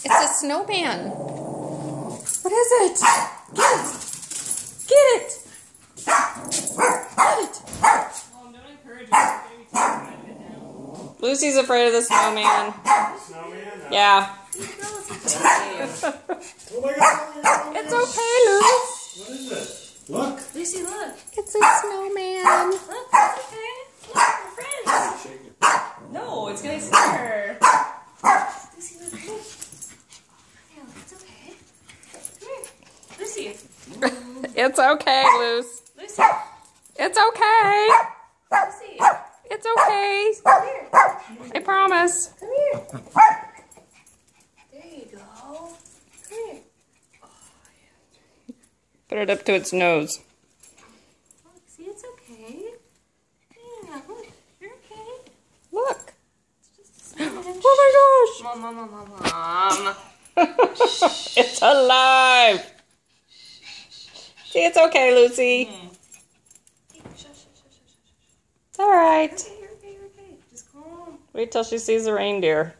It's a snowman. What is it? Get it! Get it! Get it! Mom, don't encourage her. Lucy's afraid of the snowman. Snowman? Yeah. Oh my God! It's okay, Lucy. What is it? Look. Lucy, look. It's a snowman. Look, it's okay. Look, we're friends. Shake it. No, it's gonna scare her. Lucy, look. Yeah, it's okay. Come here. Lucy. It's okay, Luce. Lucy. It's okay. Lucy. It's okay. Come here. I promise. Come here. There you go. Come here. Put it up to its nose. Look, see, it's okay. Yeah, look. You're okay. Look. It's just a snowman. Oh my Mom. gosh. It's alive. See, it's okay, Lucy. Hey, shush. It's all right. Okay, you're okay. Just calm. Wait till she sees the reindeer.